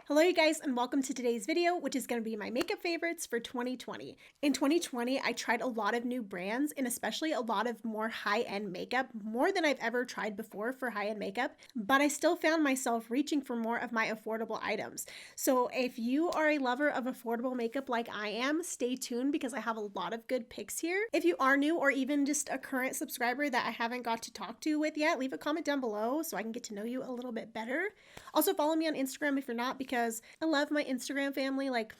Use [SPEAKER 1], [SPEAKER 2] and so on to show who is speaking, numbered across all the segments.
[SPEAKER 1] Hello you guys, and welcome to today's video, which is going to be my makeup favorites for 2020. In 2020, I tried a lot of new brands and especially a lot of more high-end makeup, more than I've ever tried before for high-end makeup, but I still found myself reaching for more of my affordable items. So if you are a lover of affordable makeup like I am, stay tuned because I have a lot of good picks here. If you are new or even just a current subscriber that I haven't got to talk to with yet, leave a comment down below so I can get to know you a little bit better. Also follow me on Instagram if you're not, because I love my Instagram family. Like,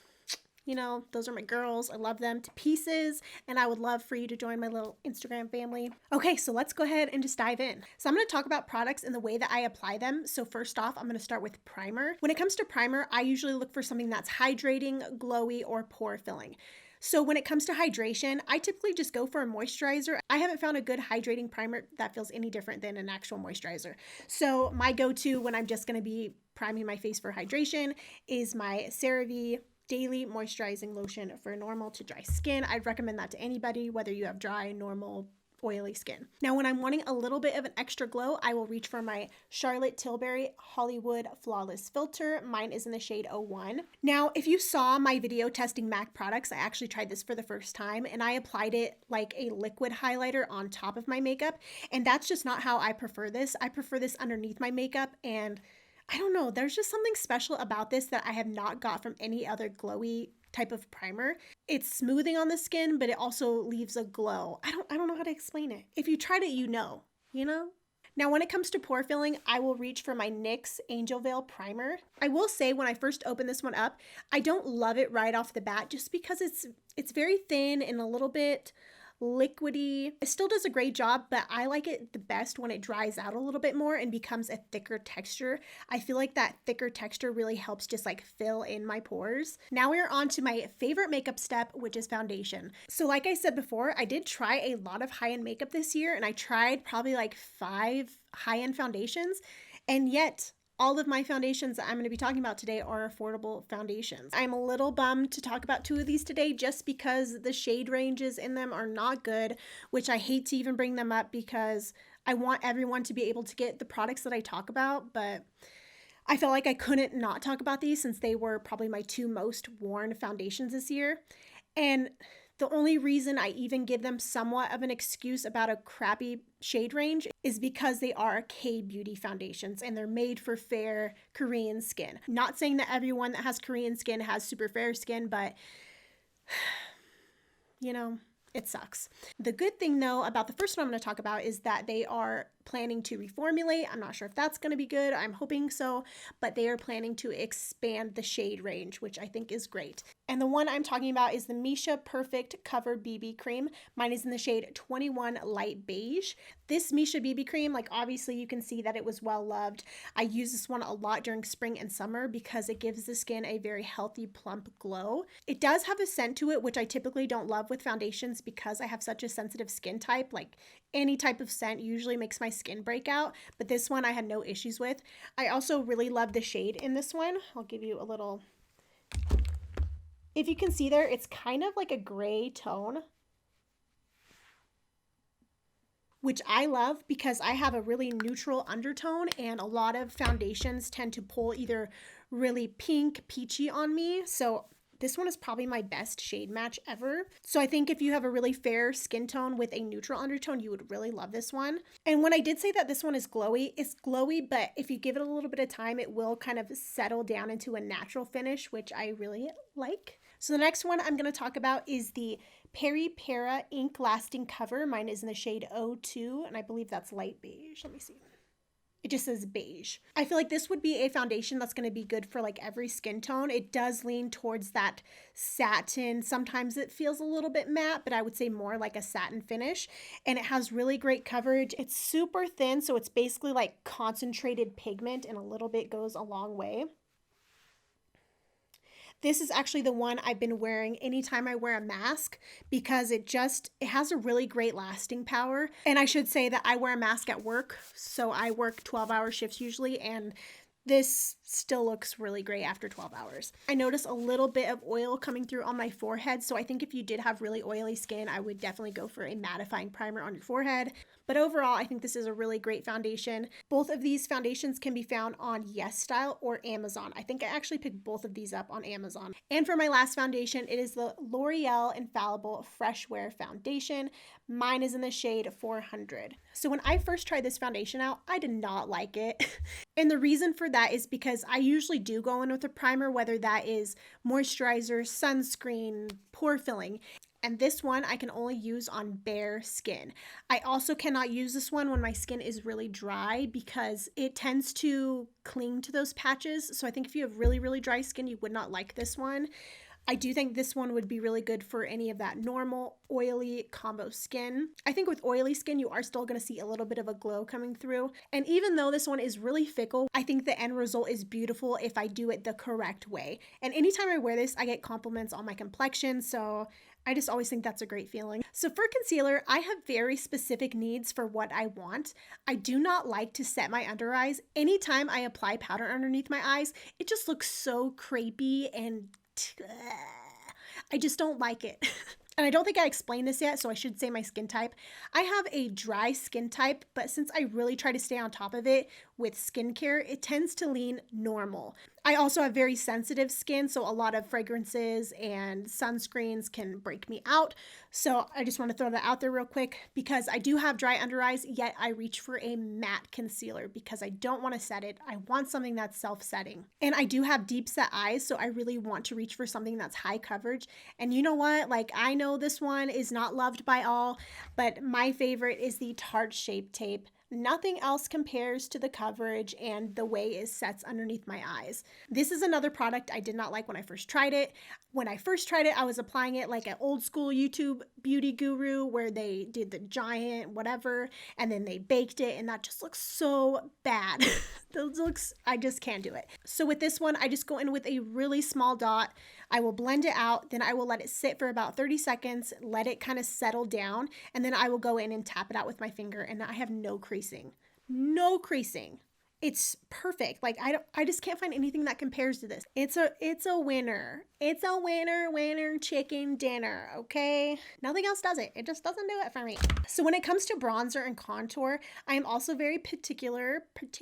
[SPEAKER 1] you know, those are my girls. I love them to pieces, and I would love for you to join my little Instagram family. Okay, so let's go ahead and just dive in. So I'm going to talk about products and the way that I apply them. So first off, I'm going to start with primer. When it comes to primer, I usually look for something that's hydrating, glowy, or pore filling. So when it comes to hydration, I typically just go for a moisturizer. I haven't found a good hydrating primer that feels any different than an actual moisturizer. So my go-to when I'm just going to be priming my face for hydration is my Cerave Daily Moisturizing Lotion for normal to dry skin. I'd recommend that to anybody, whether you have dry, normal, oily skin. Now, when I'm wanting a little bit of an extra glow, I will reach for my Charlotte Tilbury Hollywood Flawless Filter. Mine is in the shade 01. Now, if you saw my video testing MAC products, I actually tried this for the first time and I applied it like a liquid highlighter on top of my makeup. And that's just not how I prefer this. I prefer this underneath my makeup, and I don't know, there's just something special about this that I have not got from any other glowy type of primer. It's smoothing on the skin, but it also leaves a glow. I don't know how to explain it. If you tried it, you know. Now, when it comes to pore filling, I will reach for my NYX Angel Veil Primer. I will say when I first opened this one up, I don't love it right off the bat just because it's very thin and a little bit liquidy. It still does a great job, but I like it the best when it dries out a little bit more and becomes a thicker texture. I feel like that thicker texture really helps just like fill in my pores. Now we're on to my favorite makeup step, which is foundation. So like I said before, I did try a lot of high-end makeup this year, and I tried probably like 5 high-end foundations, and yet all of my foundations that I'm going to be talking about today are affordable foundations. I'm a little bummed to talk about 2 of these today just because the shade ranges in them are not good, which I hate to even bring them up because I want everyone to be able to get the products that I talk about, but I felt like I couldn't not talk about these since they were probably my 2 most worn foundations this year. And the only reason I even give them somewhat of an excuse about a crappy shade range is because they are K-beauty foundations and they're made for fair Korean skin. Not saying that everyone that has Korean skin has super fair skin, but you know, it sucks. The good thing though about the first one I'm going to talk about is that they are planning to reformulate. I'm not sure if that's going to be good. I'm hoping so, but they are planning to expand the shade range, which I think is great. And the one I'm talking about is the Misha Perfect Cover BB Cream. Mine is in the shade 21 Light Beige. This Misha BB Cream, like obviously you can see that it was well loved. I use this one a lot during spring and summer because it gives the skin a very healthy, plump glow. It does have a scent to it, which I typically don't love with foundations because I have such a sensitive skin type. Like any type of scent usually makes my skin break out, but this one I had no issues with. I also really love the shade in this one. I'll give you a little... If you can see there, it's kind of like a gray tone, which I love because I have a really neutral undertone, and a lot of foundations tend to pull either really pink, peachy on me. So this one is probably my best shade match ever. So I think if you have a really fair skin tone with a neutral undertone, you would really love this one. And when I did say that this one is glowy, it's glowy, but if you give it a little bit of time, it will kind of settle down into a natural finish, which I really like. So the next one I'm going to talk about is the Peripera Ink Lasting Cover. Mine is in the shade 02, and I believe that's light beige. Let me see. It just says beige. I feel like this would be a foundation that's going to be good for like every skin tone. It does lean towards that satin. Sometimes it feels a little bit matte, but I would say more like a satin finish. And it has really great coverage. It's super thin, so it's basically like concentrated pigment, and a little bit goes a long way. This is actually the one I've been wearing anytime I wear a mask because it has a really great lasting power. And I should say that I wear a mask at work. So I work 12-hour shifts usually, and this still looks really great after 12 hours. I noticed a little bit of oil coming through on my forehead, so I think if you did have really oily skin, I would definitely go for a mattifying primer on your forehead. But overall, I think this is a really great foundation. Both of these foundations can be found on YesStyle or Amazon. I think I actually picked both of these up on Amazon. And for my last foundation, it is the L'Oreal Infallible Freshware Foundation. Mine is in the shade 400. So when I first tried this foundation out, I did not like it. And the reason for that is because I usually do go in with a primer, whether that is moisturizer, sunscreen, pore filling. And this one I can only use on bare skin. I also cannot use this one when my skin is really dry because it tends to cling to those patches. So I think if you have really, really dry skin, you would not like this one. I do think this one would be really good for any of that normal, oily combo skin. I think with oily skin, you are still going to see a little bit of a glow coming through. And even though this one is really fickle, I think the end result is beautiful if I do it the correct way. And anytime I wear this, I get compliments on my complexion, so I just always think that's a great feeling. So for concealer, I have very specific needs for what I want. I do not like to set my under eyes. Anytime I apply powder underneath my eyes, it just looks so crepey and I just don't like it. And I don't think I explained this yet, so I should say my skin type. I have a dry skin type, but since I really try to stay on top of it with skincare, it tends to lean normal. I also have very sensitive skin, so a lot of fragrances and sunscreens can break me out. So I just want to throw that out there real quick because I do have dry under eyes, yet I reach for a matte concealer because I don't want to set it. I want something that's self-setting. And I do have deep set eyes, so I really want to reach for something that's high coverage. And you know what? Like, I know this one is not loved by all, but my favorite is the Tarte Shape Tape. Nothing else compares to the coverage and the way it sets underneath my eyes. This is another product I did not like when I first tried it. When I first tried it, I was applying it like an old school YouTube beauty guru where they did the giant whatever and then they baked it, and that just looks so bad. Those looks, I just can't do it. So with this one, I just go in with a really small dot. I will blend it out, then I will let it sit for about 30 seconds, let it kind of settle down, and then I will go in and tap it out with my finger, and I have no creasing. No creasing. It's perfect. Like, I just can't find anything that compares to this. It's a winner. It's a winner chicken dinner, okay? Nothing else does it. It just doesn't do it for me. So when it comes to bronzer and contour, I am also very particular. Let's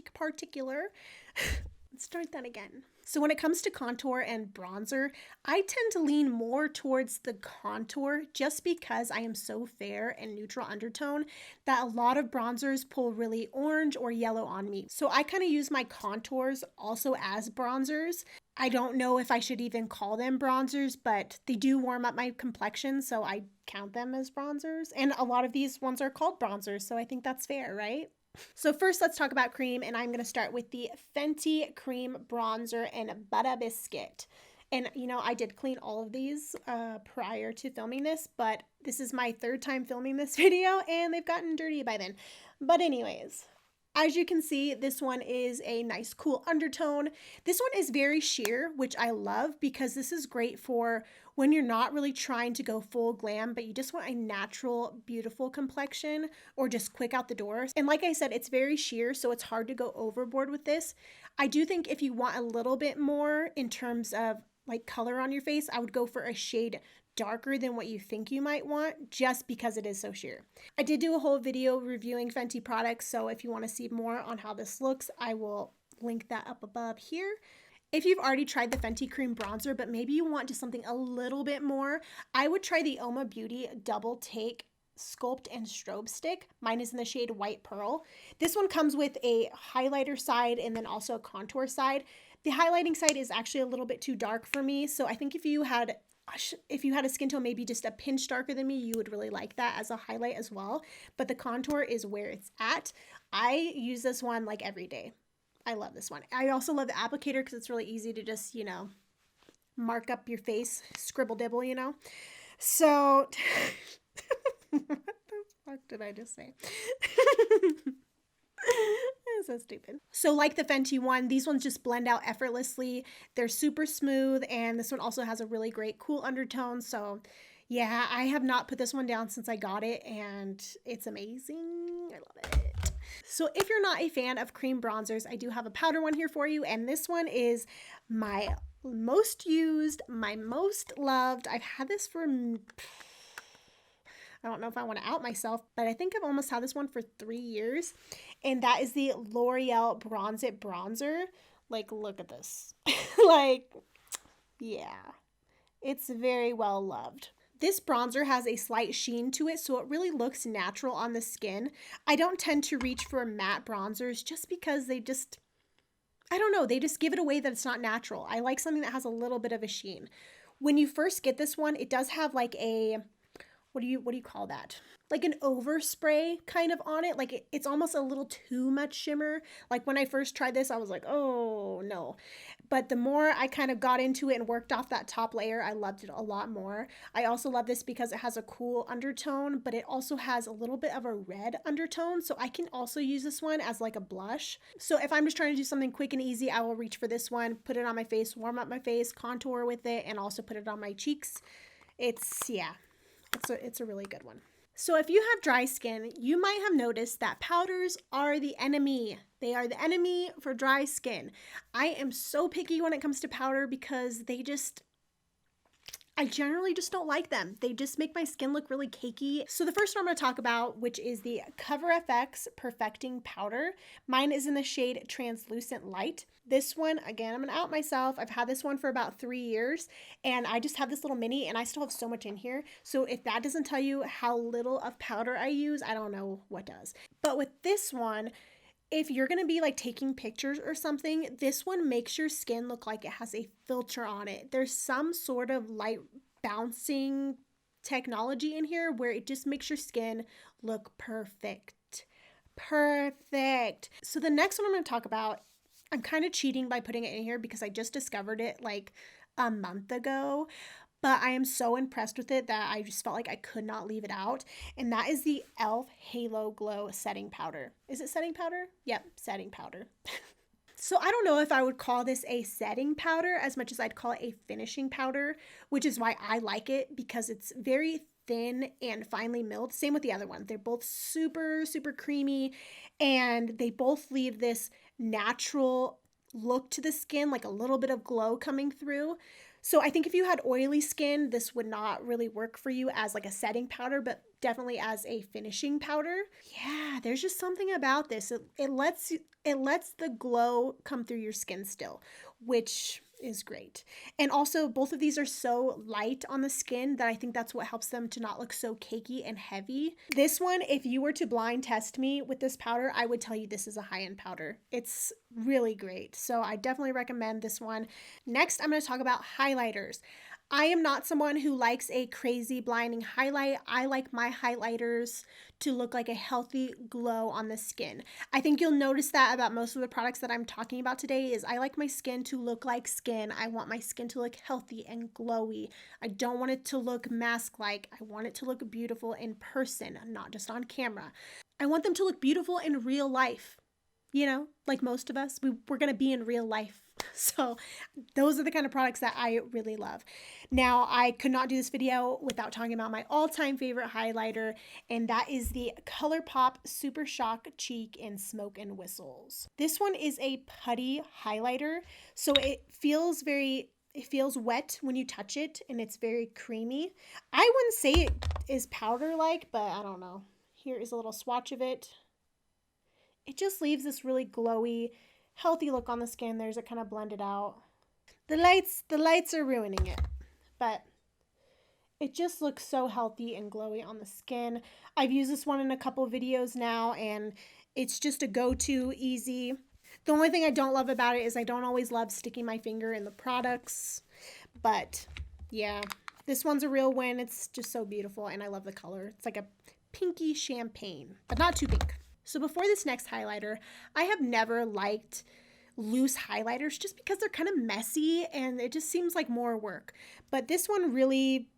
[SPEAKER 1] start that again. So when it comes to contour and bronzer, I tend to lean more towards the contour just because I am so fair and neutral undertone that a lot of bronzers pull really orange or yellow on me. So I kind of use my contours also as bronzers. I don't know if I should even call them bronzers, but they do warm up my complexion, so I count them as bronzers. And a lot of these ones are called bronzers, so I think that's fair, right? So first, let's talk about cream, and I'm going to start with the Fenty Cream Bronzer in Butter Biscuit. And, you know, I did clean all of these prior to filming this, but this is my third time filming this video, and they've gotten dirty by then. But anyways, as you can see, this one is a nice cool undertone. This one is very sheer, which I love because this is great for when you're not really trying to go full glam, but you just want a natural, beautiful complexion or just quick out the door. And like I said, it's very sheer, so it's hard to go overboard with this. I do think if you want a little bit more in terms of like color on your face, I would go for a shade darker than what you think you might want just because it is so sheer. I did do a whole video reviewing Fenty products, so if you want to see more on how this looks, I will link that up above here. If you've already tried the Fenty Cream Bronzer, but maybe you want just something a little bit more, I would try the Oma Beauty Double Take Sculpt and Strobe Stick. Mine is in the shade White Pearl. This one comes with a highlighter side and then also a contour side. The highlighting side is actually a little bit too dark for me, so I think if you had a skin tone maybe just a pinch darker than me, you would really like that as a highlight as well. But the contour is where it's at. I use this one like every day. I love this one. I also love the applicator because it's really easy to just, you know, mark up your face, scribble dibble, you know. So, what the fuck did I just say? That's so stupid. So like the Fenty one, these ones just blend out effortlessly. They're super smooth, and this one also has a really great cool undertone. So yeah, I have not put this one down since I got it, and it's amazing. I love it. So if you're not a fan of cream bronzers, I do have a powder one here for you, and this one is my most used, my most loved. I've had this for, I don't know if I want to out myself, but I think I've almost had this one for 3 years, and that is the L'Oreal Bronze It Bronzer. Like, look at this. Like, yeah, it's very well loved. This bronzer has a slight sheen to it, so it really looks natural on the skin. I don't tend to reach for matte bronzers just because they just, I don't know, they just give it away that it's not natural. I like something that has a little bit of a sheen. When you first get this one, it does have like a, what do you call that? Like an overspray kind of on it. Like it's almost a little too much shimmer. Like when I first tried this, I was like, oh no. But the more I kind of got into it and worked off that top layer, I loved it a lot more. I also love this because it has a cool undertone, but it also has a little bit of a red undertone. So I can also use this one as like a blush. So if I'm just trying to do something quick and easy, I will reach for this one, put it on my face, warm up my face, contour with it, and also put it on my cheeks. It's a really good one. So if you have dry skin, you might have noticed that powders are the enemy. They are the enemy for dry skin. I am so picky when it comes to powder because I generally just don't like them. They just make my skin look really cakey. So the first one I'm going to talk about, which is the CoverFX Perfecting Powder. Mine is in the shade Translucent Light. This one, again, I'm going to out myself. I've had this one for about 3 years, and I just have this little mini, and I still have so much in here. So if that doesn't tell you how little of powder I use, I don't know what does. But with this one, if you're going to be like taking pictures or something, this one makes your skin look like it has a filter on it. There's some sort of light bouncing technology in here where it just makes your skin look perfect. Perfect. So the next one I'm going to talk about, I'm kind of cheating by putting it in here because I just discovered it like a month ago. But I am so impressed with it that I just felt like I could not leave it out. And that is the e.l.f. Halo Glow Setting Powder. Is it setting powder? Yep, setting powder. So I don't know if I would call this a setting powder as much as I'd call it a finishing powder, which is why I like it because it's very thin and finely milled. Same with the other one. They're both super, super creamy, and they both leave this natural look to the skin, like a little bit of glow coming through. So I think if you had oily skin, this would not really work for you as like a setting powder, but definitely as a finishing powder. Yeah, there's just something about this. It lets the glow come through your skin still, which is great. And also both of these are so light on the skin that I think that's what helps them to not look so cakey and heavy. This one, if you were to blind test me with this powder, I would tell you this is a high-end powder. It's really great. So I definitely recommend this one. Next, I'm going to talk about highlighters. I am not someone who likes a crazy blinding highlight. I like my highlighters to look like a healthy glow on the skin. I think you'll notice that about most of the products that I'm talking about today is I like my skin to look like skin. I want my skin to look healthy and glowy. I don't want it to look mask-like. I want it to look beautiful in person, not just on camera. I want them to look beautiful in real life. You know, like most of us, we're going to be in real life. So those are the kind of products that I really love. Now, I could not do this video without talking about my all-time favorite highlighter, and that is the Colourpop Super Shock Cheek in SmokenWhistles. This one is a putty highlighter, so it feels wet when you touch it, and it's very creamy. I wouldn't say it is powder-like, but I don't know. Here is a little swatch of it. It just leaves this really glowy, healthy look on the skin. There's it kind of blended out. The lights are ruining it, but it just looks so healthy and glowy on the skin. I've used this one in a couple videos now, and it's just a go-to, easy. The only thing I don't love about it is I don't always love sticking my finger in the products, but yeah, this one's a real win. It's just so beautiful, and I love the color. It's like a pinky champagne, but not too pink. So before this next highlighter, I have never liked loose highlighters just because they're kind of messy and it just seems like more work. But this one really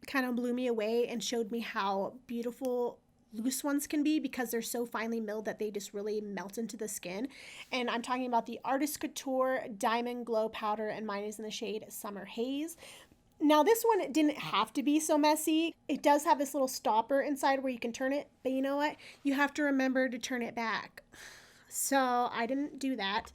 [SPEAKER 1] kind of blew me away and showed me how beautiful loose ones can be because they're so finely milled that they just really melt into the skin. And I'm talking about the Artist Couture Diamond Glow Powder, and mine is in the shade Summer Haze. Now this one didn't have to be so messy. It does have this little stopper inside where you can turn it, but you know what? You have to remember to turn it back. So I didn't do that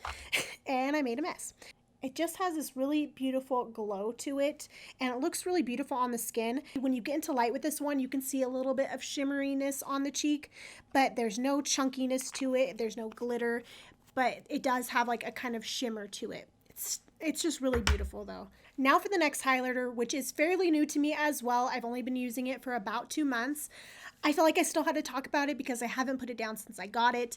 [SPEAKER 1] and I made a mess. It just has this really beautiful glow to it, and it looks really beautiful on the skin. When you get into light with this one, you can see a little bit of shimmeriness on the cheek, but there's no chunkiness to it. There's no glitter, but it does have like a kind of shimmer to it. It's just really beautiful though. Now for the next highlighter, which is fairly new to me as well. I've only been using it for about 2 months. I feel like I still had to talk about it because I haven't put it down since I got it.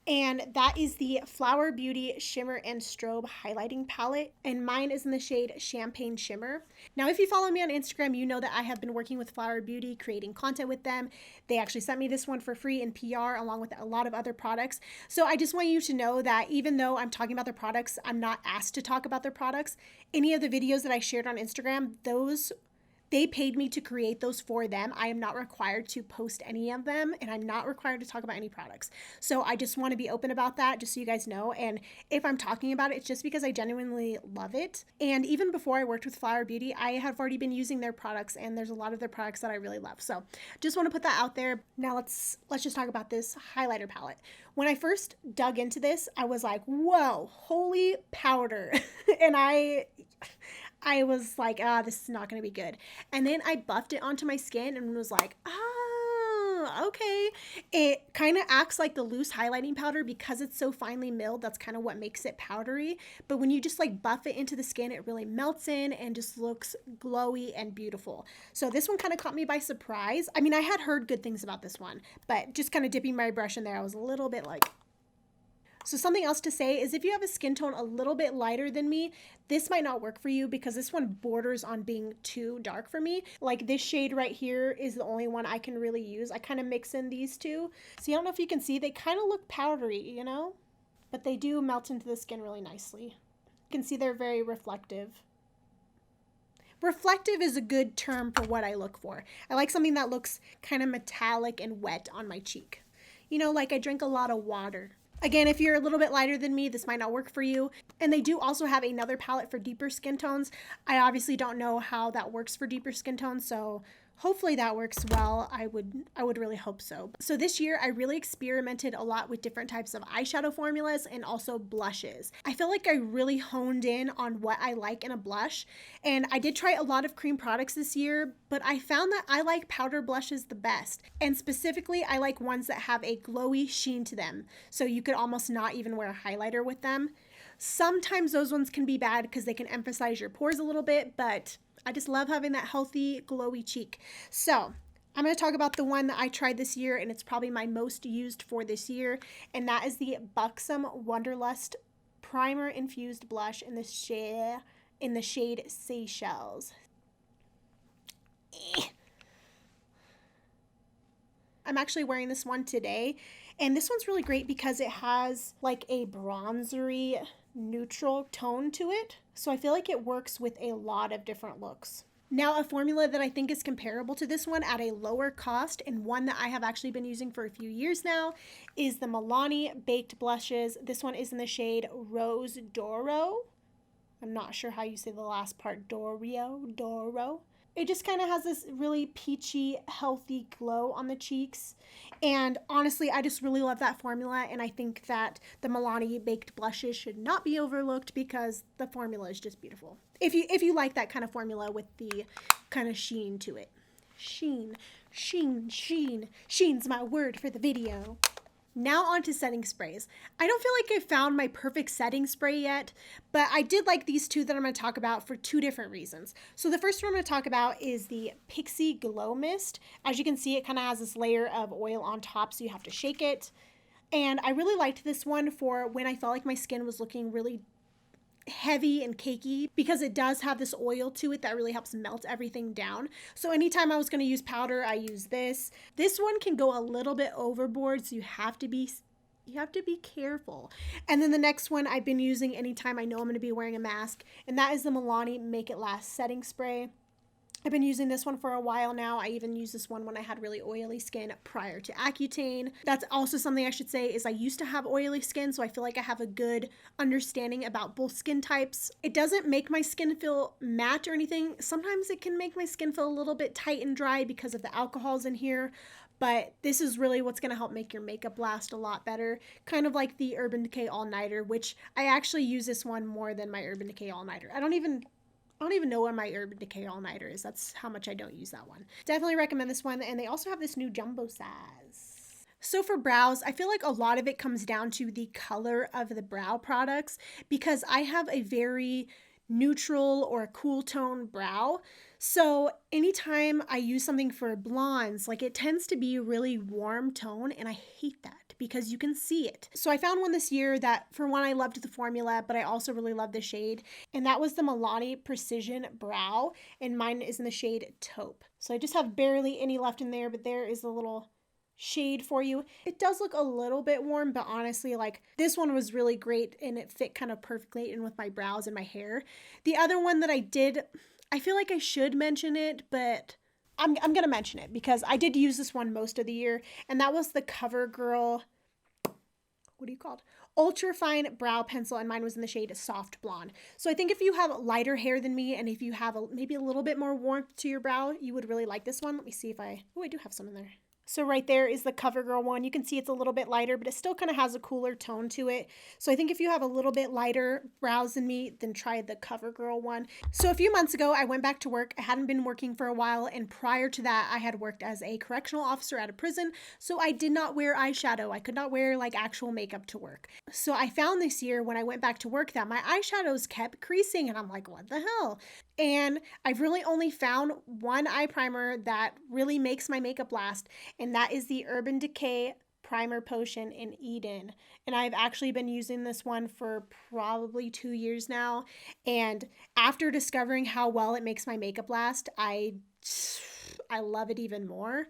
[SPEAKER 1] And that is the Flower Beauty Shimmer and Strobe Highlighting Palette. And mine is in the shade Champagne Shimmer. Now, if you follow me on Instagram, you know that I have been working with Flower Beauty, creating content with them. They actually sent me this one for free in PR along with a lot of other products. So I just want you to know that even though I'm talking about their products, I'm not asked to talk about their products. Any of the videos that I shared on Instagram, they paid me to create those for them. I am not required to post any of them, and I'm not required to talk about any products. So I just want to be open about that, just so you guys know. And if I'm talking about it, it's just because I genuinely love it. And even before I worked with Flower Beauty, I have already been using their products, and there's a lot of their products that I really love. So just want to put that out there. Now let's just talk about this highlighter palette. When I first dug into this, I was like, whoa, holy powder. And I was like, this is not going to be good. And then I buffed it onto my skin and was like, okay. It kind of acts like the loose highlighting powder because it's so finely milled. That's kind of what makes it powdery. But when you just like buff it into the skin, it really melts in and just looks glowy and beautiful. So this one kind of caught me by surprise. I mean, I had heard good things about this one, but just kind of dipping my brush in there, I was a little bit like... So something else to say is if you have a skin tone a little bit lighter than me, this might not work for you because this one borders on being too dark for me. Like this shade right here is the only one I can really use. I kind of mix in these two. So I don't know if you can see, they kind of look powdery, you know, but they do melt into the skin really nicely. You can see they're very reflective. Reflective is a good term for what I look for. I like something that looks kind of metallic and wet on my cheek. You know, like I drink a lot of water. Again, if you're a little bit lighter than me, this might not work for you. And they do also have another palette for deeper skin tones. I obviously don't know how that works for deeper skin tones, so hopefully that works well. I would really hope so. So this year I really experimented a lot with different types of eyeshadow formulas and also blushes. I feel like I really honed in on what I like in a blush, and I did try a lot of cream products this year, but I found that I like powder blushes the best. And specifically, I like ones that have a glowy sheen to them. So you could almost not even wear a highlighter with them. Sometimes those ones can be bad because they can emphasize your pores a little bit, but I just love having that healthy, glowy cheek. So I'm going to talk about the one that I tried this year, and it's probably my most used for this year, and that is the Buxom Wonderlust Primer Infused Blush in the shade Seychelles. I'm actually wearing this one today, and this one's really great because it has like a bronzery neutral tone to it. So I feel like it works with a lot of different looks. Now, a formula that I think is comparable to this one at a lower cost, and one that I have actually been using for a few years now, is the Milani Baked Blushes. This one is in the shade Rose Doro. I'm not sure how you say the last part, Doro. It just kind of has this really peachy, healthy glow on the cheeks. And honestly, I just really love that formula. And I think that the Milani Baked Blushes should not be overlooked because the formula is just beautiful. If you like that kind of formula with the kind of sheen to it. Sheen. Sheen's my word for the video. Now on to setting sprays. I don't feel like I found my perfect setting spray yet, but I did like these two that I'm going to talk about for two different reasons. So the first one I'm going to talk about is the Pixi Glow Mist. As you can see, it kind of has this layer of oil on top, so you have to shake it. And I really liked this one for when I felt like my skin was looking really heavy and cakey, because it does have this oil to it that really helps melt everything down. So anytime I was going to use powder, I use this. This one can go a little bit overboard, so you have to be careful. And then the next one I've been using anytime I know I'm going to be wearing a mask, and that is the Milani Make It Last setting spray. I've been using this one for a while now. I even used this one when I had really oily skin prior to Accutane. That's also something I should say is I used to have oily skin, so I feel like I have a good understanding about both skin types. It doesn't make my skin feel matte or anything. Sometimes it can make my skin feel a little bit tight and dry because of the alcohols in here, but this is really what's going to help make your makeup last a lot better. Kind of like the Urban Decay All Nighter, which I actually use this one more than my Urban Decay All Nighter. I don't even know where my Urban Decay All Nighter is. That's how much I don't use that one. Definitely recommend this one, and they also have this new jumbo size. So for brows, I feel like a lot of it comes down to the color of the brow products because I have a very neutral or a cool tone brow. So anytime I use something for blondes, like it tends to be a really warm tone, and I hate that because you can see it. So I found one this year that, for one, I loved the formula, but I also really loved the shade, and that was the Milani Precision Brow, and mine is in the shade Taupe. So I just have barely any left in there, but there is a little shade for you. It does look a little bit warm, but honestly, like, this one was really great and it fit kind of perfectly in with my brows and my hair. The other one that I did, I feel like I should mention it, but I'm gonna mention it because I did use this one most of the year, and that was the CoverGirl, what do you call it? Ultra Fine Brow Pencil, and mine was in the shade Soft Blonde. So I think if you have lighter hair than me, and if you have maybe a little bit more warmth to your brow, you would really like this one. Let me see if I do have some in there. So right there is the CoverGirl one. You can see it's a little bit lighter, but it still kind of has a cooler tone to it. So I think if you have a little bit lighter brows than me, then try the CoverGirl one. So a few months ago, I went back to work. I hadn't been working for a while, and prior to that, I had worked as a correctional officer at a prison, so I did not wear eyeshadow. I could not wear like actual makeup to work. So I found this year when I went back to work that my eyeshadows kept creasing, and I'm like, what the hell? And I've really only found one eye primer that really makes my makeup last, and that is the Urban Decay Primer Potion in Eden. And I've actually been using this one for probably 2 years now. And after discovering how well it makes my makeup last, I love it even more.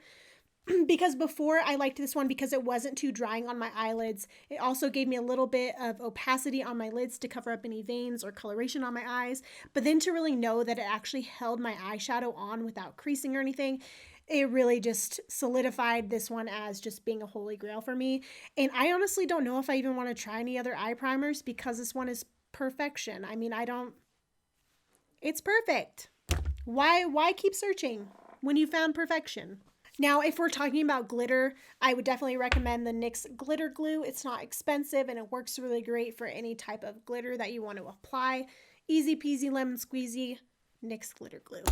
[SPEAKER 1] Because before I liked this one because it wasn't too drying on my eyelids. It also gave me a little bit of opacity on my lids to cover up any veins or coloration on my eyes. But then to really know that it actually held my eyeshadow on without creasing or anything, it really just solidified this one as just being a holy grail for me. And I honestly don't know if I even want to try any other eye primers because this one is perfection. I mean, it's perfect. Why keep searching when you found perfection? Now, if we're talking about glitter, I would definitely recommend the NYX Glitter Glue. It's not expensive and it works really great for any type of glitter that you want to apply. Easy peasy lemon squeezy, NYX Glitter Glue.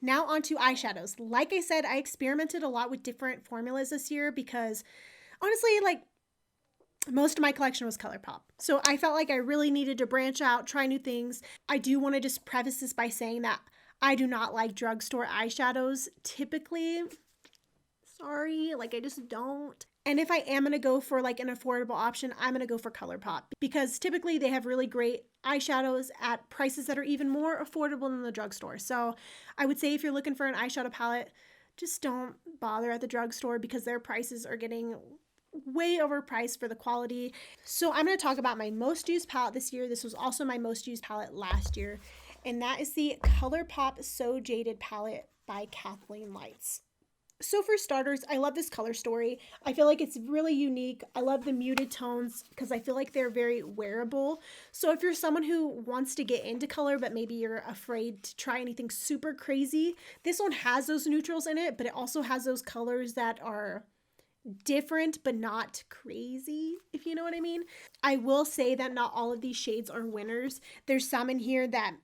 [SPEAKER 1] Now on to eyeshadows. Like I said, I experimented a lot with different formulas this year because honestly, like, most of my collection was Colourpop. So I felt like I really needed to branch out, try new things. I do want to just preface this by saying that I do not like drugstore eyeshadows typically. Sorry, like I just don't. And if I am going to go for like an affordable option, I'm going to go for Colourpop because typically they have really great eyeshadows at prices that are even more affordable than the drugstore. So I would say if you're looking for an eyeshadow palette, just don't bother at the drugstore because their prices are getting way overpriced for the quality. So I'm going to talk about my most used palette this year. This was also my most used palette last year, and that is the Colourpop So Jaded palette by Kathleen Lights. So for starters, I love this color story. I feel like it's really unique. I love the muted tones because I feel like they're very wearable. So if you're someone who wants to get into color, but maybe you're afraid to try anything super crazy, this one has those neutrals in it, but it also has those colors that are different but not crazy, if you know what I mean. I will say that not all of these shades are winners. There's some in here that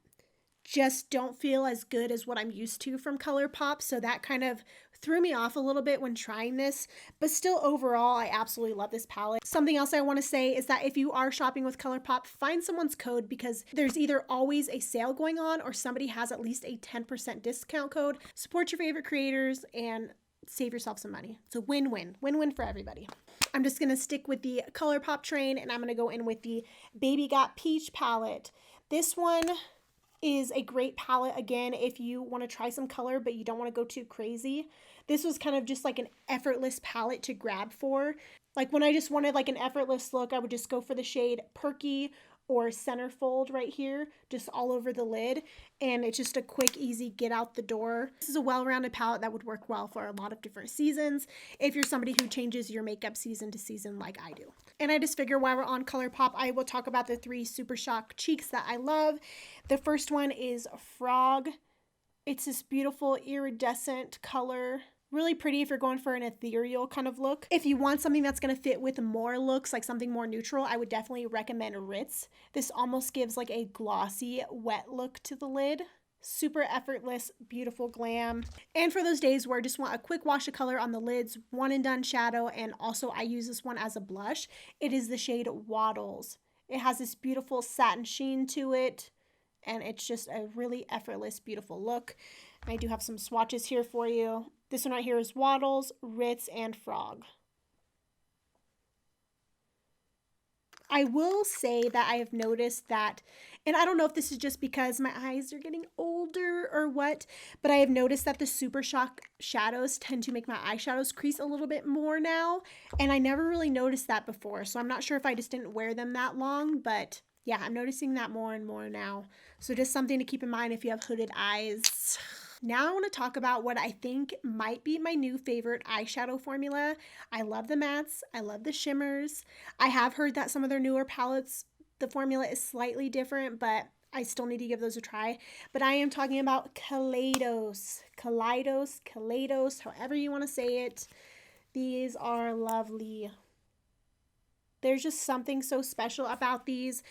[SPEAKER 1] just don't feel as good as what I'm used to from Colourpop, so that kind of threw me off a little bit when trying this, but still overall I absolutely love this palette. Something else I want to say is that if you are shopping with Colourpop, find someone's code because there's either always a sale going on or somebody has at least a 10% discount code. Support your favorite creators and save yourself some money. It's a win-win. Win-win for everybody. I'm just going to stick with the Colourpop train and I'm going to go in with the Baby Got Peach palette. This one is a great palette, again, if you want to try some color but you don't want to go too crazy. This was kind of just like an effortless palette to grab for. Like when I just wanted like an effortless look, I would just go for the shade Perky or centerfold right here, just all over the lid. And it's just a quick, easy get out the door. This is a well-rounded palette that would work well for a lot of different seasons if you're somebody who changes your makeup season to season like I do. And I just figure while we're on Colourpop, I will talk about the 3 Super Shock cheeks that I love. The first one is Frog. It's this beautiful iridescent color. Really pretty if you're going for an ethereal kind of look. If you want something that's going to fit with more looks, like something more neutral, I would definitely recommend Ritz. This almost gives like a glossy, wet look to the lid. Super effortless, beautiful glam. And for those days where I just want a quick wash of color on the lids, one and done shadow, and also I use this one as a blush, it is the shade Waddles. It has this beautiful satin sheen to it, and it's just a really effortless, beautiful look. I do have some swatches here for you. This one right here is Waddles, Ritz, and Frog. I will say that I have noticed that, and I don't know if this is just because my eyes are getting older or what, but I have noticed that the Super Shock shadows tend to make my eyeshadows crease a little bit more now, and I never really noticed that before, so I'm not sure if I just didn't wear them that long, but yeah, I'm noticing that more and more now. So just something to keep in mind if you have hooded eyes. Now I want to talk about what I think might be my new favorite eyeshadow formula. I love the mattes. I love the shimmers. I have heard that some of their newer palettes, the formula is slightly different, but I still need to give those a try. But I am talking about Kaleidos, however you want to say it. These are lovely. There's just something so special about these.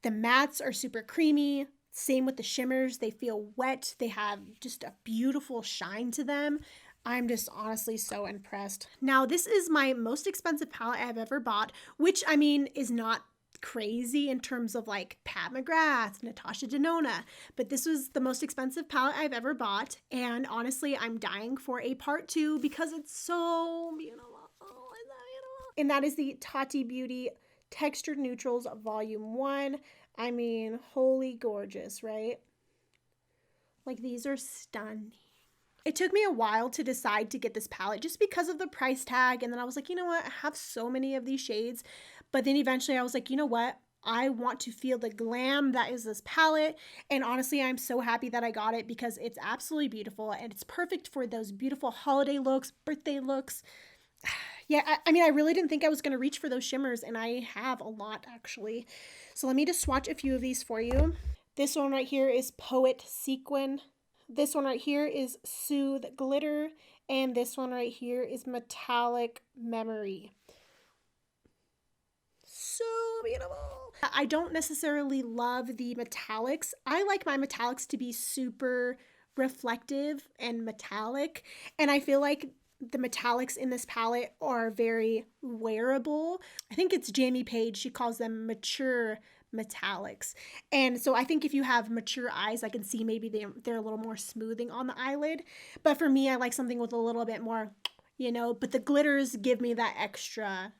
[SPEAKER 1] The mattes are super creamy. Same with the shimmers. They feel wet. They have just a beautiful shine to them. I'm just honestly so impressed. Now, this is my most expensive palette I've ever bought, which I mean is not crazy in terms of like Pat McGrath, Natasha Denona, but this was the most expensive palette I've ever bought. And honestly, I'm dying for a part 2 because it's so beautiful. Oh, it's so beautiful. And that is the Tati Beauty Textured Neutrals Volume 1. I mean, holy gorgeous, right? Like, these are stunning. It took me a while to decide to get this palette just because of the price tag. And then I was like, you know what? I have so many of these shades. But then eventually I was like, you know what? I want to feel the glam that is this palette. And honestly, I'm so happy that I got it because it's absolutely beautiful. And it's perfect for those beautiful holiday looks, birthday looks. Yeah, I mean, I really didn't think I was going to reach for those shimmers, and I have a lot, actually. So let me just swatch a few of these for you. This one right here is Poet Sequin. This one right here is Soothe Glitter. And this one right here is Metallic Memory. So beautiful. I don't necessarily love the metallics. I like my metallics to be super reflective and metallic, and I feel like the metallics in this palette are very wearable. I think it's Jamie Page. She calls them mature metallics. And so I think if you have mature eyes, I can see maybe they're a little more smoothing on the eyelid. But for me, I like something with a little bit more, you know, but the glitters give me that extra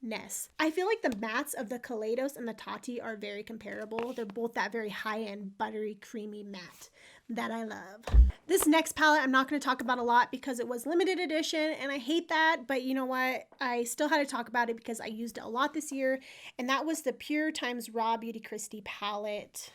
[SPEAKER 1] ness. I feel like the mattes of the Kaleidos and the Tati are very comparable. They're both that very high-end, buttery, creamy matte that I love. This next palette I'm not going to talk about a lot because it was limited edition and I hate that, but you know what? I still had to talk about it because I used it a lot this year, and that was the Pure x RawBeautyKristi palette.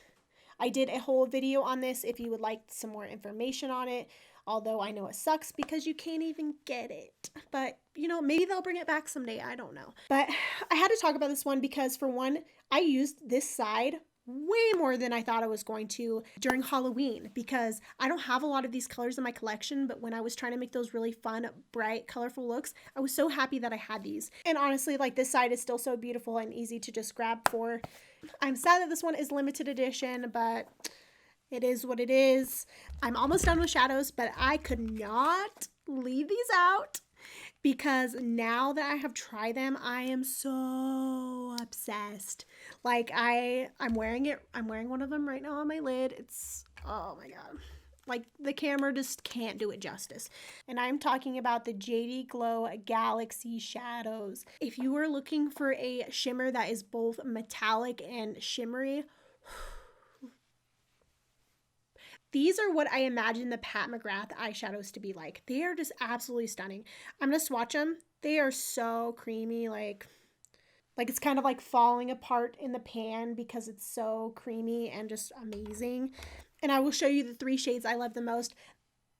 [SPEAKER 1] I did a whole video on this if you would like some more information on it, although I know it sucks because you can't even get it. But, you know, maybe they'll bring it back someday. I don't know. But I had to talk about this one because, for one, I used this side way more than I thought I was going to during Halloween because I don't have a lot of these colors in my collection, but when I was trying to make those really fun, bright, colorful looks, I was so happy that I had these. And honestly, like, this side is still so beautiful and easy to just grab for. I'm sad that this one is limited edition, but it is what it is. I'm almost done with shadows, but I could not leave these out because now that I have tried them, I am so obsessed. Like, I'm wearing it. I'm wearing one of them right now on my lid. It's, oh my God. Like, the camera just can't do it justice. And I'm talking about the Jaded Glow Galaxy Shadows. If you are looking for a shimmer that is both metallic and shimmery, these are what I imagine the Pat McGrath eyeshadows to be like. They are just absolutely stunning. I'm going to swatch them. They are so creamy. Like, Like it's kind of like falling apart in the pan because it's so creamy and just amazing. And I will show you the 3 shades I love the most.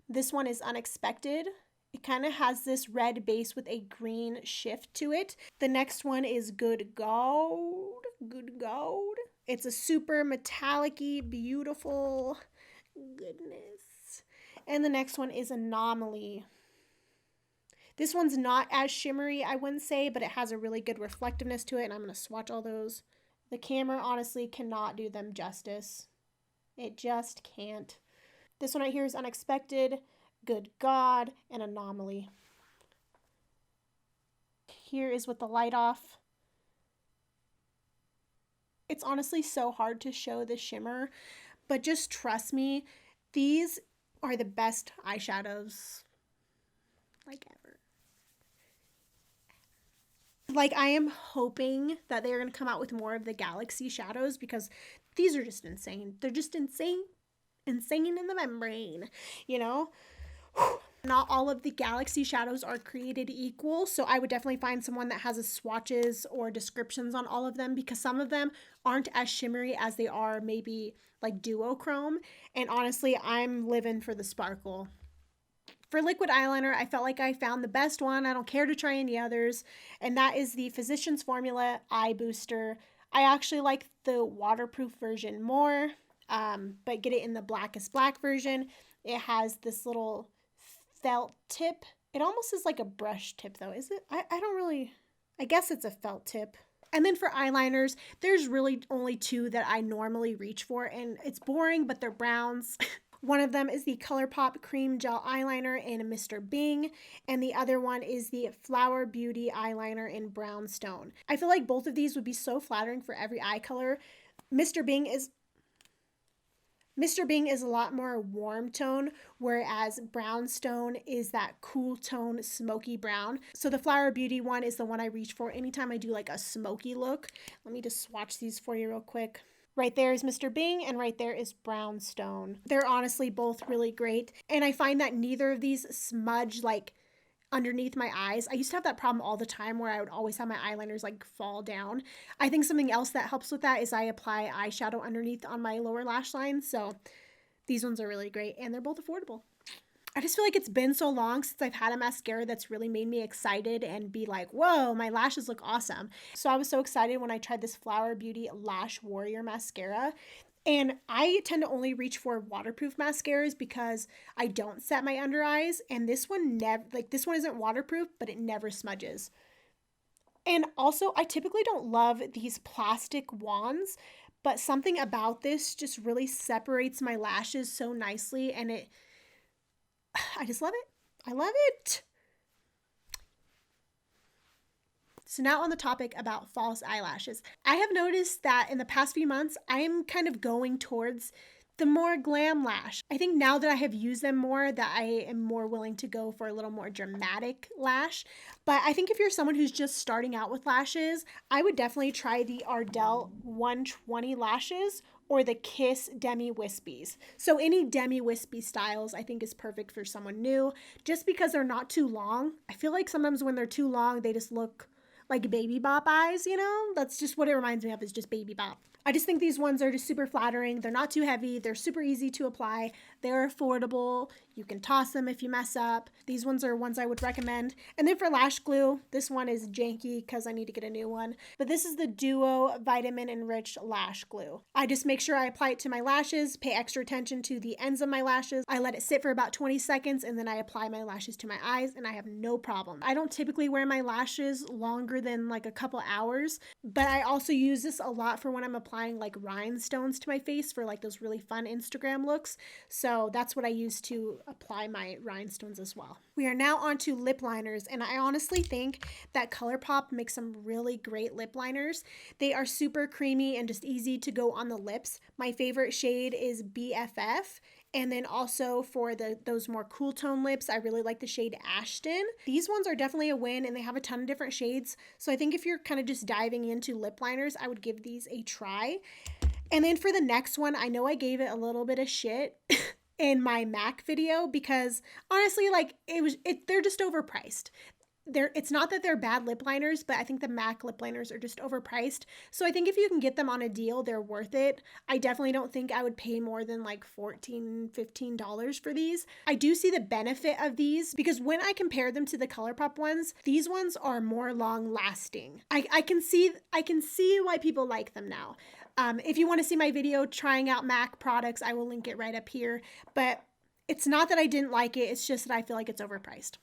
[SPEAKER 1] This one is Unexpected. It kind of has this red base with a green shift to it. The next one is Good Gold. Good Gold. It's a super metallic-y, beautiful goodness. And the next one is Anomaly. This one's not as shimmery, I wouldn't say, but it has a really good reflectiveness to it, and I'm going to swatch all those. The camera honestly cannot do them justice. It just can't. This one right here is Unexpected, Good God, and Anomaly. Here is with the light off. It's honestly so hard to show the shimmer, but just trust me, these are the best eyeshadows like ever. Like, I am hoping that they're going to come out with more of the Galaxy shadows because these are just insane. They're just insane. Insane in the membrane, you know? Not all of the Galaxy shadows are created equal, so I would definitely find someone that has a swatches or descriptions on all of them because some of them aren't as shimmery as they are maybe like duochrome. And honestly, I'm living for the sparkle. For liquid eyeliner, I felt like I found the best one. I don't care to try any others. And that is the Physicians Formula Eye Booster. I actually like the waterproof version more, but get it in the blackest black version. It has this little felt tip. It almost is like a brush tip though, is it? I don't really, I guess it's a felt tip. And then for eyeliners, there's really only 2 that I normally reach for, and it's boring, but they're browns. One of them is the Colourpop Cream Gel Eyeliner in Mr. Bing, and the other one is the Flower Beauty Eyeliner in Brownstone. I feel like both of these would be so flattering for every eye color. Mr. Bing is a lot more warm tone, whereas Brownstone is that cool tone, smoky brown. So the Flower Beauty one is the one I reach for anytime I do like a smoky look. Let me just swatch these for you real quick. Right there is Mr. Bing, and right there is Brownstone. They're honestly both really great, and I find that neither of these smudge like underneath my eyes. I used to have that problem all the time where I would always have my eyeliners like fall down. I think something else that helps with that is I apply eyeshadow underneath on my lower lash line, so these ones are really great, and they're both affordable. I just feel like it's been so long since I've had a mascara that's really made me excited and be like, whoa, my lashes look awesome. So I was so excited when I tried this Flower Beauty Lash Warrior mascara. And I tend to only reach for waterproof mascaras because I don't set my under eyes. And this one this one isn't waterproof, but it never smudges. And also, I typically don't love these plastic wands, but something about this just really separates my lashes so nicely, and I just love it. I love it. So now on the topic about false eyelashes. I have noticed that in the past few months, I am kind of going towards the more glam lash. I think now that I have used them more, that I am more willing to go for a little more dramatic lash. But I think if you're someone who's just starting out with lashes, I would definitely try the Ardell 120 lashes or the Kiss Demi Wispies. So any Demi Wispy styles I think is perfect for someone new, just because they're not too long. I feel like sometimes when they're too long, they just look like baby bop eyes, you know? That's just what it reminds me of, is just baby bop. I just think these ones are just super flattering. They're not too heavy. They're super easy to apply. They're affordable. You can toss them if you mess up. These ones are ones I would recommend. And then for lash glue, this one is janky because I need to get a new one. But this is the Duo Vitamin Enriched Lash Glue. I just make sure I apply it to my lashes, pay extra attention to the ends of my lashes. I let it sit for about 20 seconds and then I apply my lashes to my eyes and I have no problem. I don't typically wear my lashes longer than like a couple hours, but I also use this a lot for when I'm applying like rhinestones to my face for like those really fun Instagram looks. So that's what I use to apply my rhinestones as well. We are now on to lip liners, and I honestly think that Colourpop makes some really great lip liners. They are super creamy and just easy to go on the lips. My favorite shade is BFF. And then also for those more cool tone lips, I really like the shade Ashton. These ones are definitely a win, and they have a ton of different shades. So I think if you're kind of just diving into lip liners, I would give these a try. And then for the next one, I know I gave it a little bit of shit in my MAC video because honestly, like they're just overpriced. it's not that they're bad lip liners, but I think the MAC lip liners are just overpriced. So I think if you can get them on a deal, they're worth it. I definitely don't think I would pay more than like $14, $15 for these. I do see the benefit of these because when I compare them to the Colourpop ones, these ones are more long lasting. I can see why people like them now. If you want to see my video trying out MAC products, I will link it right up here. But it's not that I didn't like it, it's just that I feel like it's overpriced.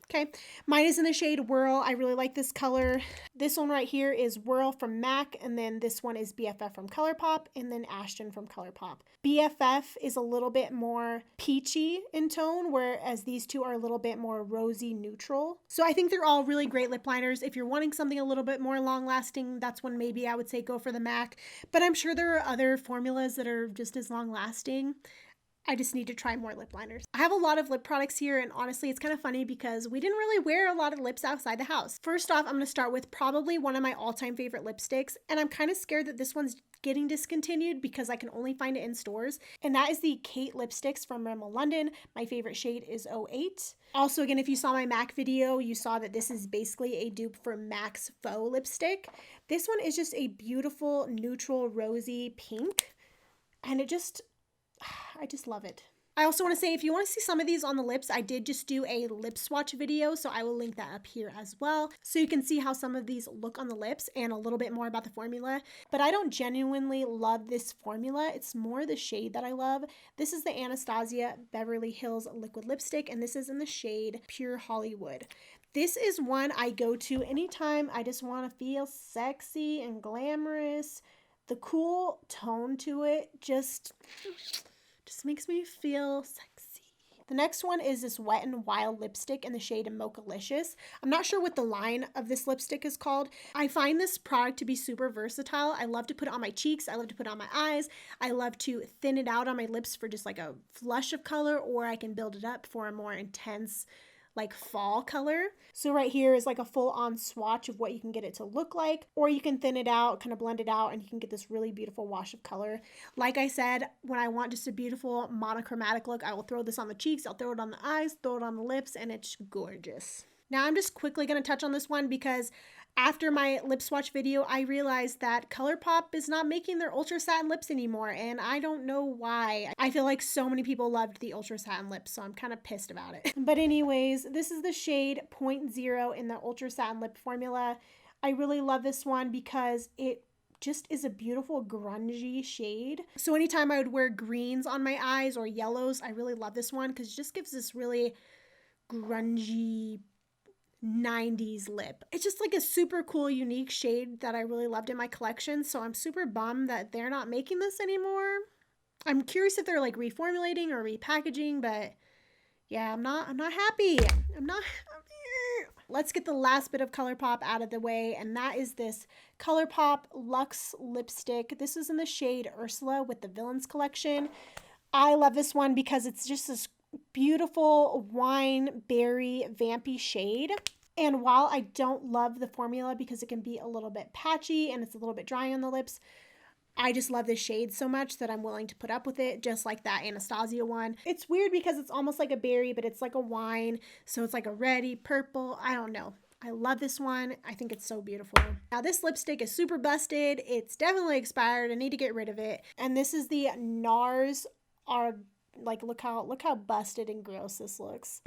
[SPEAKER 1] Okay, mine is in the shade Whirl. I really like this color. This one right here is Whirl from MAC, and then this one is BFF from Colourpop, and then Ashton from Colourpop. BFF is a little bit more peachy in tone, whereas these two are a little bit more rosy neutral. So I think they're all really great lip liners. If you're wanting something a little bit more long lasting, that's when maybe I would say go for the MAC, but I'm sure there are other formulas that are just as long lasting. I just need to try more lip liners. I have a lot of lip products here, and honestly, it's kind of funny because we didn't really wear a lot of lips outside the house. First off, I'm going to start with probably one of my all-time favorite lipsticks, and I'm kind of scared that this one's getting discontinued because I can only find it in stores, and that is the Kate lipsticks from Rimmel London. My favorite shade is 08. Also, again, if you saw my MAC video, you saw that this is basically a dupe for MAC's Faux lipstick. This one is just a beautiful, neutral, rosy pink, and I just love it. I also want to say, if you want to see some of these on the lips, I did just do a lip swatch video, so I will link that up here as well, so you can see how some of these look on the lips and a little bit more about the formula. But I don't genuinely love this formula. It's more the shade that I love. This is the Anastasia Beverly Hills Liquid Lipstick, and this is in the shade Pure Hollywood. This is one I go to anytime I just want to feel sexy and glamorous. The cool tone to it just makes me feel sexy. The next one is this Wet n Wild lipstick in the shade Mochalicious. I'm not sure what the line of this lipstick is called. I find this product to be super versatile. I love to put it on my cheeks. I love to put it on my eyes. I love to thin it out on my lips for just like a flush of color, or I can build it up for a more intense like fall color. So right here is like a full-on swatch of what you can get it to look like, or you can thin it out, kind of blend it out, and you can get this really beautiful wash of color. Like I said, when I want just a beautiful monochromatic look, I will throw this on the cheeks, I'll throw it on the eyes, throw it on the lips, and it's gorgeous. Now I'm just quickly going to touch on this one because after my lip swatch video, I realized that Colourpop is not making their Ultra Satin lips anymore, and I don't know why. I feel like so many people loved the Ultra Satin lips, so I'm kind of pissed about it. But anyways, this is the shade 0.0 in the Ultra Satin lip formula. I really love this one because it just is a beautiful grungy shade. So anytime I would wear greens on my eyes or yellows, I really love this one because it just gives this really grungy 90s lip. It's just like a super cool, unique shade that I really loved in my collection. So I'm super bummed that they're not making this anymore. I'm curious if they're like reformulating or repackaging, but yeah, I'm not happy. I'm not happy. Let's get the last bit of Colourpop out of the way, and that is this Colourpop Luxe lipstick. This is in the shade Ursula with the Villains collection. I love this one because it's just this beautiful wine berry vampy shade. And while I don't love the formula because it can be a little bit patchy and it's a little bit dry on the lips, I just love this shade so much that I'm willing to put up with it, just like that Anastasia one. It's weird because it's almost like a berry, but it's like a wine, so it's like a reddy purple. I don't know. I love this one. I think it's so beautiful. Now this lipstick is super busted. It's definitely expired. I need to get rid of it. And this is the NARS like look how busted and gross this looks.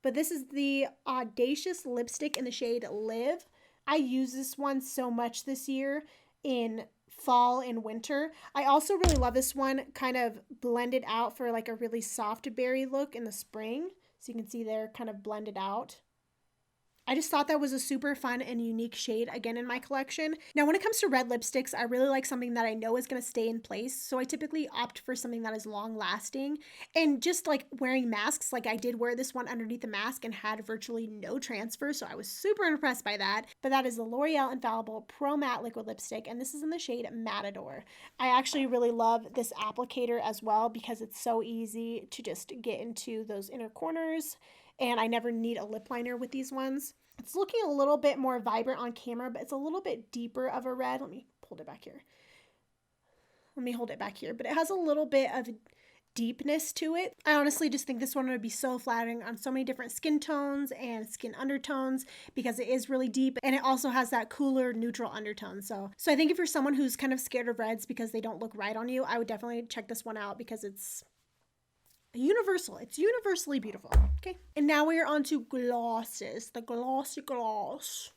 [SPEAKER 1] But this is the Audacious lipstick in the shade Live. I use this one so much this year in fall and winter. I also really love this one kind of blended out for like a really soft berry look in the spring. So you can see they're kind of blended out. I just thought that was a super fun and unique shade again in my collection. Now when it comes to red lipsticks, I really like something that I know is going to stay in place. So I typically opt for something that is long lasting, and just like wearing masks, like I did wear this one underneath the mask and had virtually no transfer. So I was super impressed by that. But that is the L'Oreal Infallible Pro Matte Liquid Lipstick, and this is in the shade Matador. I actually really love this applicator as well because it's so easy to just get into those inner corners, and I never need a lip liner with these ones. It's looking a little bit more vibrant on camera, but it's a little bit deeper of a red. Let me hold it back here. Let me hold it back here. But it has a little bit of deepness to it. I honestly just think this one would be so flattering on so many different skin tones and skin undertones because it is really deep, and it also has that cooler neutral undertone. So I think if you're someone who's kind of scared of reds because they don't look right on you, I would definitely check this one out because it's universally beautiful. Okay, and now we are on to glosses, the glossy gloss.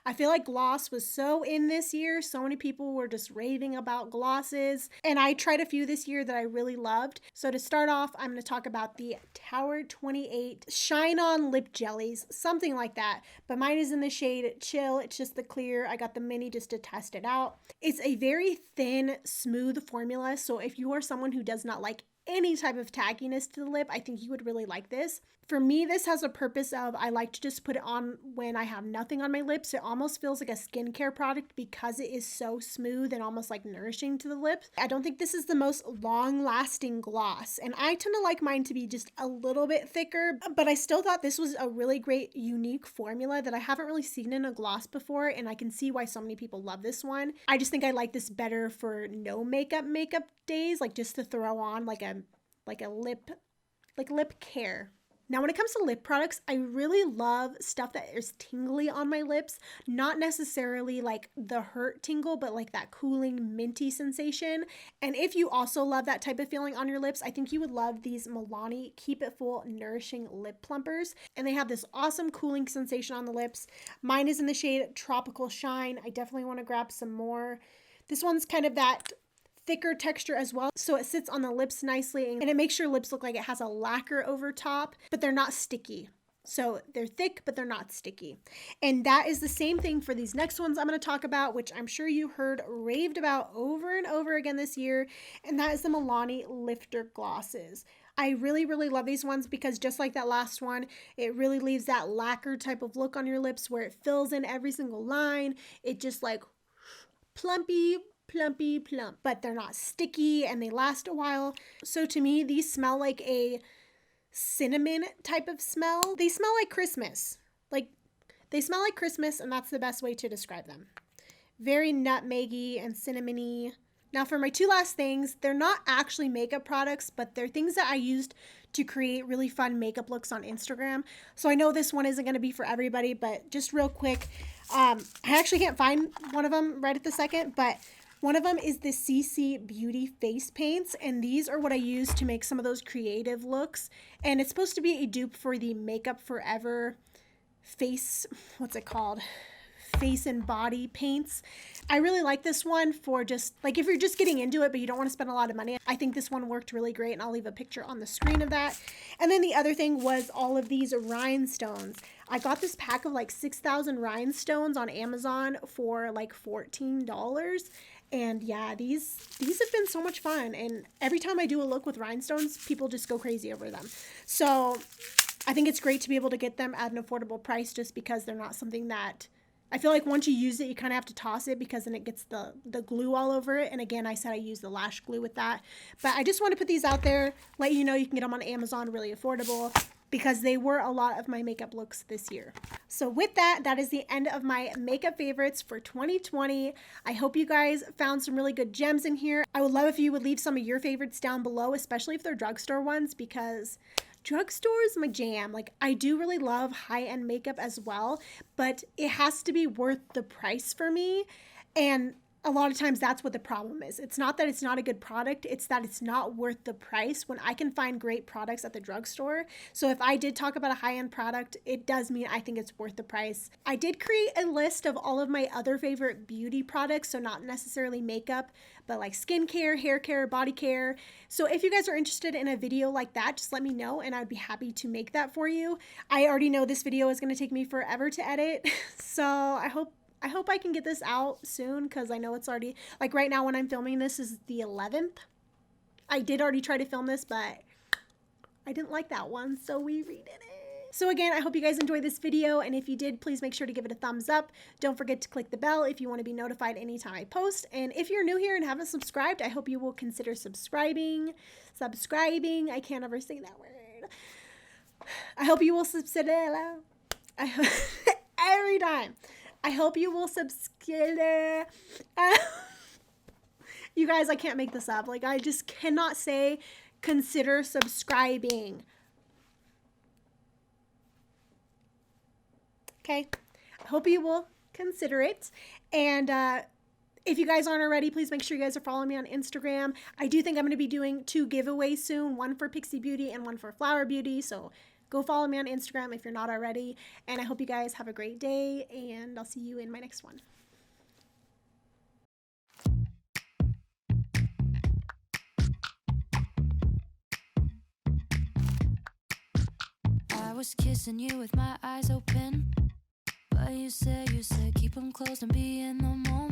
[SPEAKER 1] I feel like gloss was so in this year. So many people were just raving about glosses, and I tried a few this year that I really loved. So to start off, I'm going to talk about the Tower 28 Shine On Lip Jellies, something like that. But mine is in the shade Chill. It's just the clear. I got the mini just to test it out. It's a very thin, smooth formula. So if you are someone who does not like any type of tagginess to the lip, I think you would really like this. For me, this has a purpose of I like to just put it on when I have nothing on my lips. It almost feels like a skincare product because it is so smooth and almost like nourishing to the lips. I don't think this is the most long-lasting gloss, and I tend to like mine to be just a little bit thicker, but I still thought this was a really great, unique formula that I haven't really seen in a gloss before, and I can see why so many people love this one. I just think I like this better for no makeup days, like just to throw on like a lip care. Now, when it comes to lip products, I really love stuff that is tingly on my lips. Not necessarily like the hurt tingle, but like that cooling minty sensation. And if you also love that type of feeling on your lips, I think you would love these Milani Keep It Full Nourishing Lip Plumpers. And they have this awesome cooling sensation on the lips. Mine is in the shade Tropical Shine. I definitely want to grab some more. This one's kind of that thicker texture as well, so it sits on the lips nicely, and it makes your lips look like it has a lacquer over top, but they're not sticky. So they're thick, but they're not sticky. And that is the same thing for these next ones I'm going to talk about, which I'm sure you heard raved about over and over again this year, and that is the Milani Lifter Glosses. I really, really love these ones because just like that last one, it really leaves that lacquer type of look on your lips where it fills in every single line. It just like plumpy, plump, but they're not sticky and they last a while. So to me, these smell like a cinnamon type of smell. They smell like Christmas. They smell like Christmas, and that's the best way to describe them. Very nutmeggy and cinnamony. Now for my two last things, they're not actually makeup products, but they're things that I used to create really fun makeup looks on Instagram. So I know this one isn't going to be for everybody, but just real quick, I actually can't find one of them right at the second, but one of them is the CC Beauty face paints, and these are what I use to make some of those creative looks. And it's supposed to be a dupe for the Makeup Forever face, what's it called? Face and body paints. I really like this one for just like if you're just getting into it but you don't want to spend a lot of money. I think this one worked really great, and I'll leave a picture on the screen of that. And then the other thing was all of these rhinestones. I got this pack of like 6,000 rhinestones on Amazon for like $14. And yeah, these have been so much fun. And every time I do a look with rhinestones, people just go crazy over them. So I think it's great to be able to get them at an affordable price just because they're not something that I feel like once you use it, you kind of have to toss it because then it gets the glue all over it. And again, I said I use the lash glue with that. But I just want to put these out there, let you know you can get them on Amazon really affordable because they were a lot of my makeup looks this year. So with that, that is the end of my makeup favorites for 2020. I hope you guys found some really good gems in here. I would love if you would leave some of your favorites down below, especially if they're drugstore ones, because drugstore is my jam. Like, I do really love high-end makeup as well, but it has to be worth the price for me. And a lot of times that's what the problem is. It's not that it's not a good product, it's that it's not worth the price when I can find great products at the drugstore. So if I did talk about a high-end product, it does mean I think it's worth the price. I did create a list of all of my other favorite beauty products, so not necessarily makeup, but like skincare, hair care, body care. So if you guys are interested in a video like that, just let me know and I'd be happy to make that for you. I already know this video is going to take me forever to edit, so I hope I can get this out soon because I know it's already, like right now when I'm filming this is the 11th. I did already try to film this, but I didn't like that one, so we redid it. So again, I hope you guys enjoyed this video, and if you did, please make sure to give it a thumbs up. Don't forget to click the bell if you want to be notified anytime I post. And if you're new here and haven't subscribed, I hope you will consider subscribing. I can't ever say that word. I hope you will subscribe. Every time. I hope you will subscribe. You guys, I can't make this up. Like, I just cannot say consider subscribing. Okay, I hope you will consider it. And if you guys aren't already, please make sure you guys are following me on Instagram. I do think I'm going to be doing 2 giveaways soon, one for Pixi Beauty and one for Flower Beauty. So go follow me on Instagram if you're not already. And I hope you guys have a great day, and I'll see you in my next one.
[SPEAKER 2] I was kissing you with my eyes open, but you said keep them closed and be in the moment.